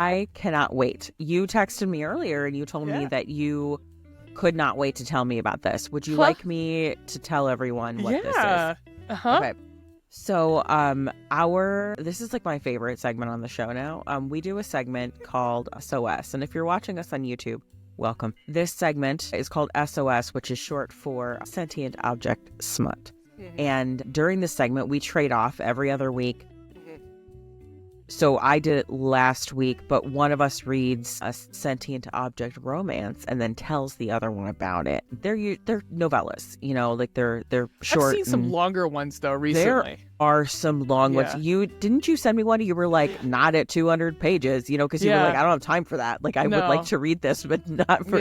I cannot wait. You texted me earlier and you told me that you could not wait to tell me about this. Would you like me to tell everyone what this is? Okay. So, this is like my favorite segment on the show now. We do a segment called S.O.S. And if you're watching us on YouTube, welcome. This segment is called S.O.S., which is short for Sentient Object Sm. And during this segment, we trade off every other week. So I did it last week, but one of us reads a sentient object romance and then tells the other one about it. They're novellas, you know, like they're short. I've seen some longer ones though recently. There are some long ones. Didn't you send me one? You were like, not at 200 pages, you know, because you were like, I don't have time for that. Like I would like to read this, but not for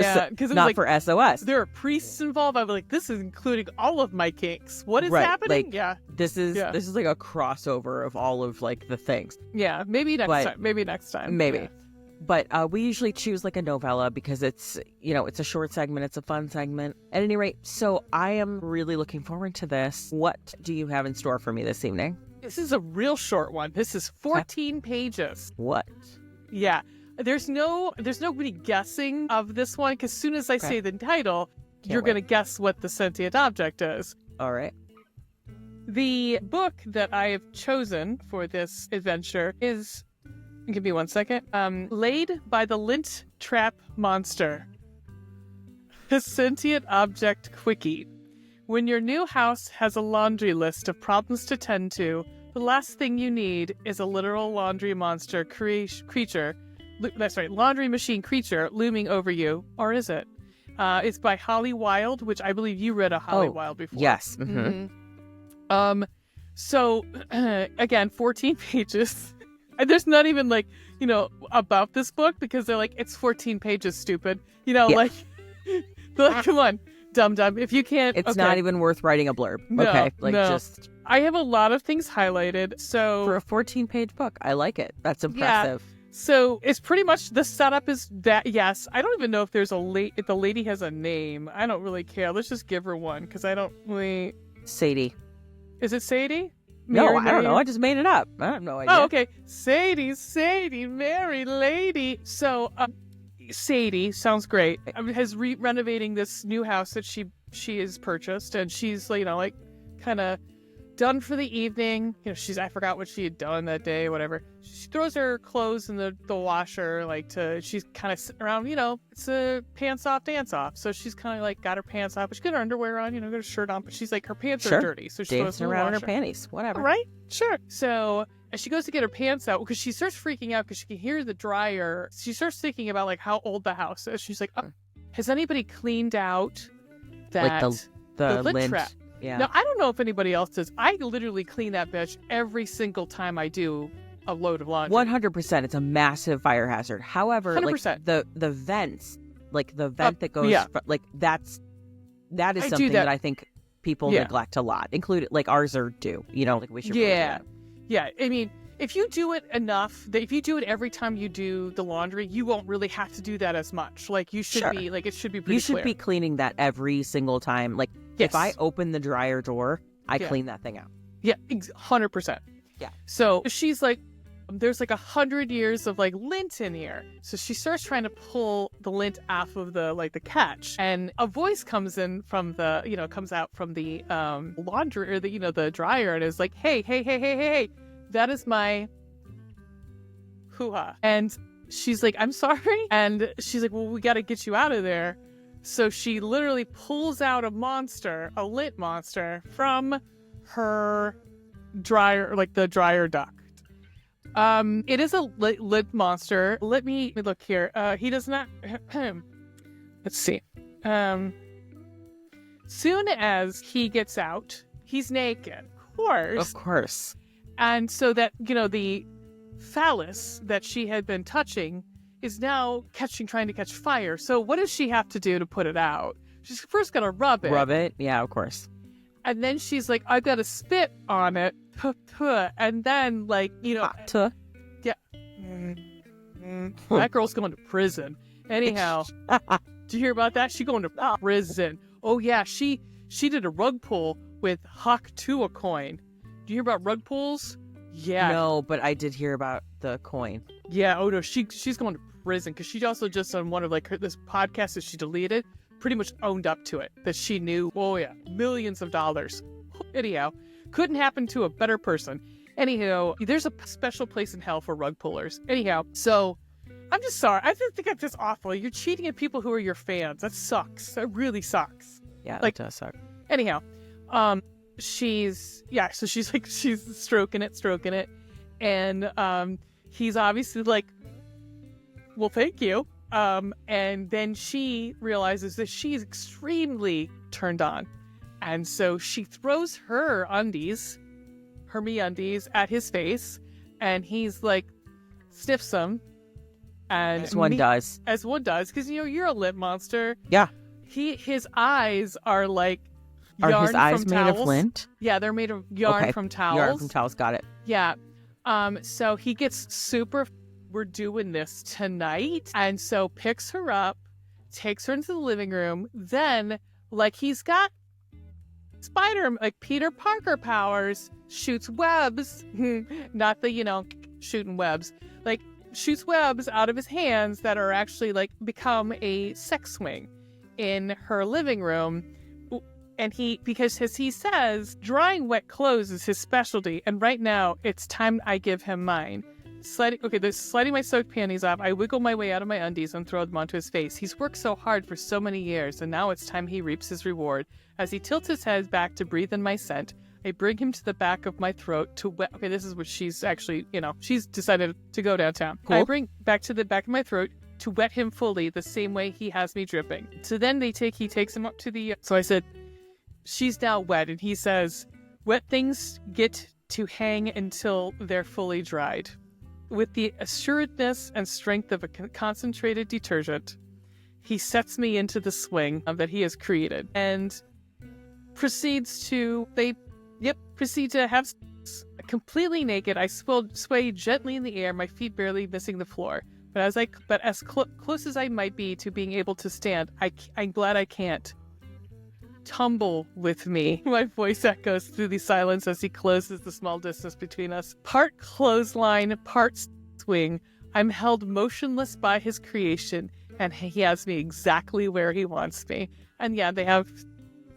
for S.O.S. There are priests involved. I'm like, this is including all of my kinks. What is happening? Like, this is like a crossover of all of like the things. Yeah, maybe next time. Maybe. Yeah. But we usually choose like a novella because it's, you know, it's a short segment. It's a fun segment. At any rate, so I am really looking forward to this. What do you have in store for me this evening? This is a real short one. This is 14 pages. What? Yeah. There's nobody guessing of this one because as soon as I say the title, you're going to guess what the sentient object is. All right. The book that I have chosen for this adventure is, give me 1 second, Laid by the Lint Monster. A Sentient Object Quickie. When your new house has a laundry list of problems to tend to, the last thing you need is a literal laundry monster laundry machine creature looming over you. Or is it? It's by Holly Wylde, which I believe you read a Holly Wylde before. Yes. Mm-hmm. So, again, 14 pages. And there's not even, like, you know, about this book because they're like, it's 14 pages, stupid. You know, like, come on, dum-dum. If you can't... It's not even worth writing a blurb. No, okay, like, just... I have a lot of things highlighted, so... For a 14-page book, I like it. That's impressive. Yeah. So, it's pretty much, the setup is that, yes. I don't even know if there's if the lady has a name. I don't really care. Let's just give her one, because I don't really... Sadie. Is it Sadie? No, I don't know. I just made it up. I have no idea. Oh, okay. Sadie, Mary Lady. So, Sadie sounds great. Has renovating this new house that she has purchased, and she's, you know, like kind of done for the evening. You know, I forgot what she had done that day, whatever. She throws her clothes in the washer, she's kind of sitting around, you know, it's a pants off, dance off. So she's kind of like got her pants off, but she's got her underwear on, you know, got her shirt on, but she's like, her pants are dirty. So she's dancing around in her panties, whatever. Right? Sure. So as she goes to get her pants out, because she starts freaking out because she can hear the dryer. She starts thinking about like how old the house is. She's like, has anybody cleaned out that like the lint trap? Yeah. Now, I don't know if anybody else does. I literally clean that bitch every single time I do a load of laundry. 100%. It's a massive fire hazard. However, 100%. like the vents, like the vent that goes, like that is something that I think people neglect a lot, including like ours are due. You know, like we should. Yeah. I mean, if you do it enough, if you do it every time you do the laundry, you won't really have to do that as much. Like you should be, like it should be pretty You should clear. be cleaning that every single time. Like if I open the dryer door, I clean that thing out. Yeah, 100%. Yeah. So she's like, there's like 100 years of like lint in here. So she starts trying to pull the lint off of the catch, and a voice comes in from comes out from the laundry or the dryer, and is like, hey, that is my hoo-ha. And she's like, I'm sorry. And she's like, well, we got to get you out of there. So she literally pulls out a lint monster from her dryer, like the dryer duct. It is a lint monster. Let me look here. He does not. Let's see. Soon as he gets out, he's naked. Of course. And so that, the phallus that she had been touching is now trying to catch fire. So what does she have to do to put it out? She's first got to rub it. Rub it? Yeah, of course. And then she's like, I've got to spit on it. And then, Yeah. That girl's going to prison. Anyhow, did you hear about that? She's going to prison. Oh, yeah. She did a rug pull with Hawk to a coin. Do you hear about rug pulls? Yeah. No, but I did hear about the coin. Yeah. Oh no, she's going to prison because she also just on one of like this podcast that she deleted, pretty much owned up to it that she knew. Oh yeah, millions of dollars. Anyhow, couldn't happen to a better person. Anyhow, there's a special place in hell for rug pullers. Anyhow, so I'm just sorry. I just think it's just awful. You're cheating at people who are your fans. That sucks. That really sucks. Yeah, that does suck. Anyhow, so she's stroking it. And he's obviously like, well, thank you. And then she realizes that she's extremely turned on. And so she throws her MeUndies at his face, and he's like, sniffs them. And as one does, because you're a Lint Monster. Yeah. His eyes are like yarn from towels. Are his eyes made of lint? Yeah, they're made of yarn from towels. Yarn from towels, got it. Yeah. So he gets super, we're doing this tonight. And so picks her up, takes her into the living room. Then, like he's got like Peter Parker powers, shoots webs. Not the, shooting webs. Like, shoots webs out of his hands that are actually, like, become a sex swing in her living room. And because as he says, drying wet clothes is his specialty. And right now, it's time I give him mine. Sliding my soaked panties off, I wiggle my way out of my undies and throw them onto his face. He's worked so hard for so many years, and now it's time he reaps his reward. As he tilts his head back to breathe in my scent, I bring him to the back of my throat to wet. Okay, this is what she's actually, she's decided to go downtown. Cool. I bring back to the back of my throat to wet him fully the same way he has me dripping. So then he takes him up to the. So I said, she's now wet, and he says, wet things get to hang until they're fully dried. With the assuredness and strength of a concentrated detergent, he sets me into the swing that he has created and proceeds to have sex. Completely naked. I sway gently in the air, my feet barely missing the floor. But as close as I might be to being able to stand, I'm glad I can't. Tumble with me. My voice echoes through the silence as he closes the small distance between us. Part clothesline, part swing. I'm held motionless by his creation, and he has me exactly where he wants me. And yeah,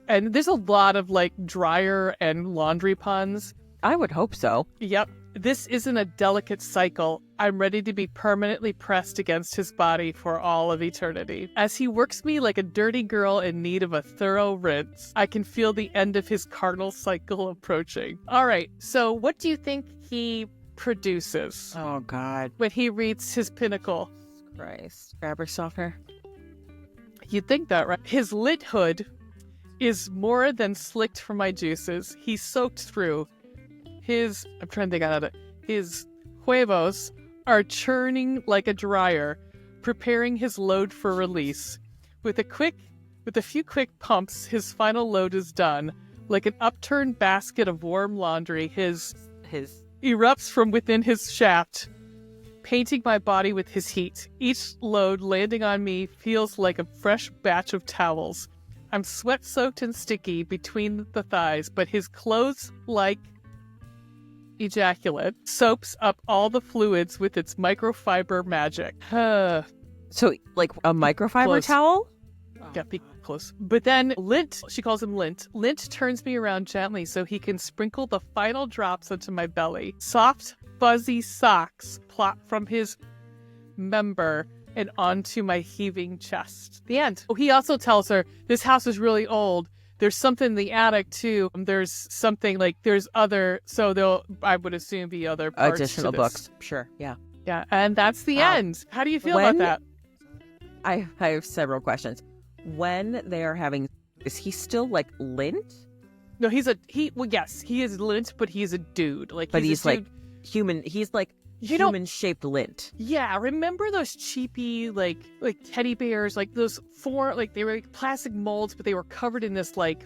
and there's a lot of like dryer and laundry puns. I would hope so. Yep. This isn't a delicate cycle. I'm ready to be permanently pressed against his body for all of eternity. As he works me like a dirty girl in need of a thorough rinse, I can feel the end of his carnal cycle approaching. All right, so what do you think he produces? Oh, God. When he reaches his pinnacle? Christ. Fabric softener? You'd think that, right? His lit hood is more than slicked for my juices. He's soaked through. His huevos are churning like a dryer, preparing his load for release. With a few quick pumps, his final load is done. Like an upturned basket of warm laundry, his erupts from within his shaft, painting my body with his heat. Each load landing on me feels like a fresh batch of towels. I'm sweat-soaked and sticky between the thighs, but his clothes, like ejaculate, soaks up all the fluids with its microfiber magic. So, like a microfiber Close. towel? Yeah, be close. But then Lint, she calls him Lint. Lint turns me around gently so he can sprinkle the final drops onto my belly. Soft, fuzzy socks plop from his member and onto my heaving chest. The end. Oh, he also tells her, this house is really old. There's something in the attic, too. There's something, like, there's other, so there'll, I would assume, be other parts additional to books. Sure, yeah. Yeah, and that's the end. How do you feel about that? I have several questions. When they are having, is he still, like, lint? No, yes, he is lint, but he's a dude. Like, but he's like, human, he's like, human-shaped lint. Yeah, remember those cheapy, like teddy bears, like those they were like plastic molds, but they were covered in this like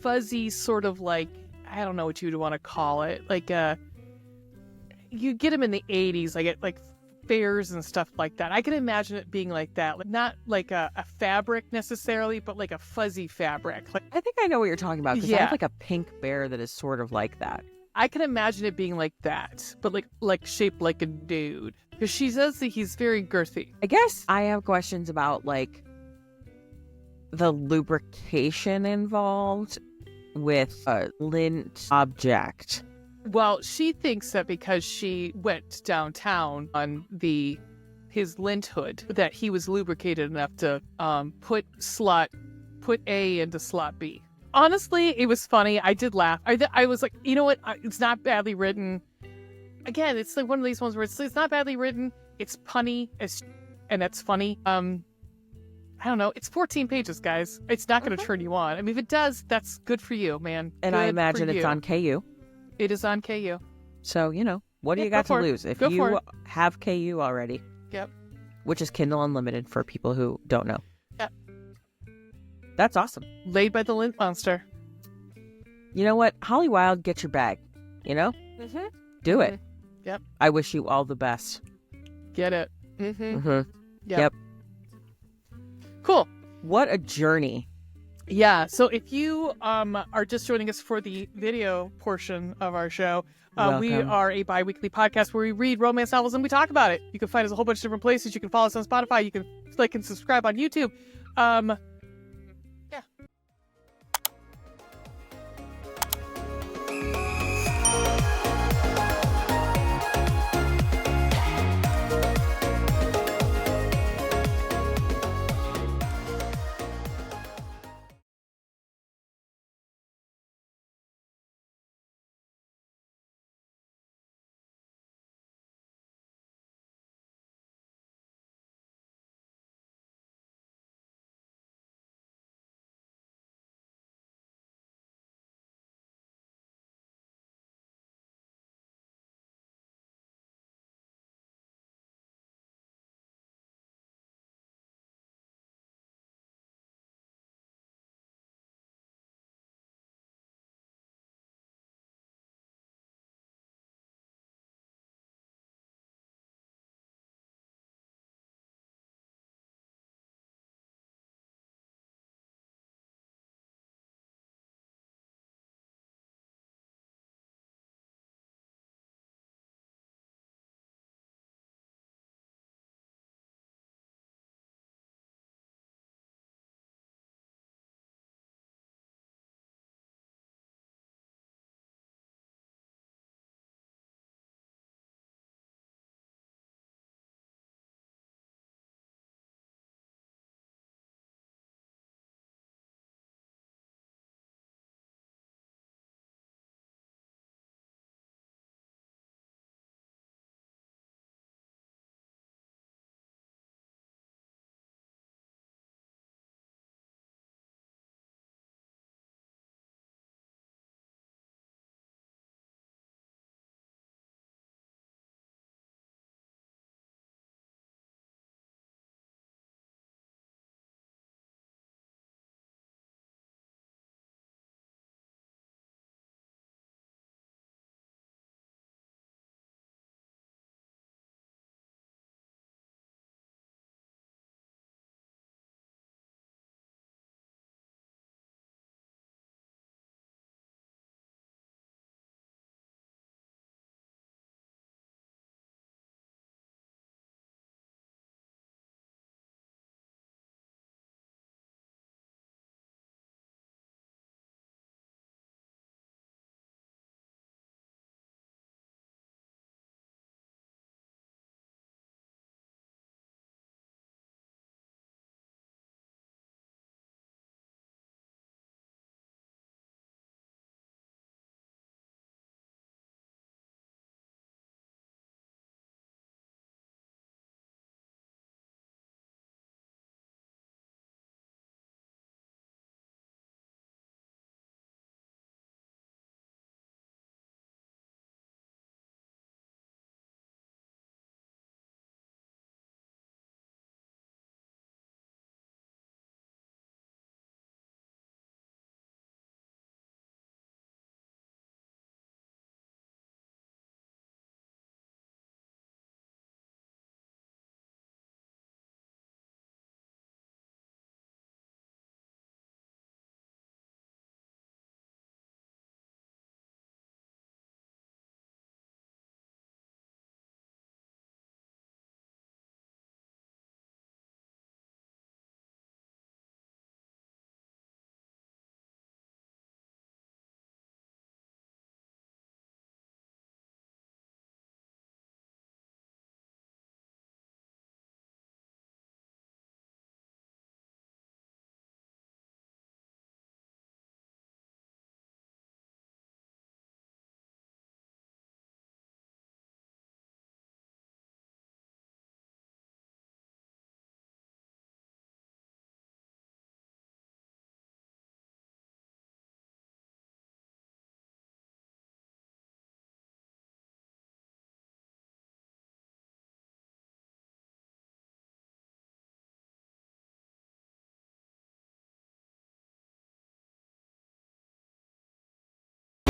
fuzzy sort of like, I don't know what you'd want to call it. Like you get them in the 80s, like at like fairs and stuff like that. I can imagine it being like that, like not like a fabric necessarily, but like a fuzzy fabric. Like, I think I know what you're talking about because I have like a pink bear that is sort of like that. I can imagine it being like that, but like shaped like a dude. Because she says that he's very girthy. I guess I have questions about like the lubrication involved with a lint object. Well, she thinks that because she went downtown on his lint hood, that he was lubricated enough to put A into slot B. Honestly, it was funny. I did laugh. I was like, you know what? It's not badly written. Again, it's like one of these ones where it's not badly written. It's punny, and it's funny. I don't know. It's 14 pages, guys. It's not going to turn you on. I mean, if it does, that's good for you, man. And good I imagine it's on KU. It is on KU. So, what do you got to lose? If you have KU already. Yep. Which is Kindle Unlimited for people who don't know. Yep. That's awesome. Laid by the Lint Monster. You know what? Holly Wylde, get your bag. Mm-hmm. Do it. Yep. I wish you all the best. Get it. Mm-hmm. Mm-hmm. Yep. Cool. What a journey. Yeah. So if you are just joining us for the video portion of our show, we are a bi-weekly podcast where we read romance novels and we talk about it. You can find us a whole bunch of different places. You can follow us on Spotify. You can like and subscribe on YouTube.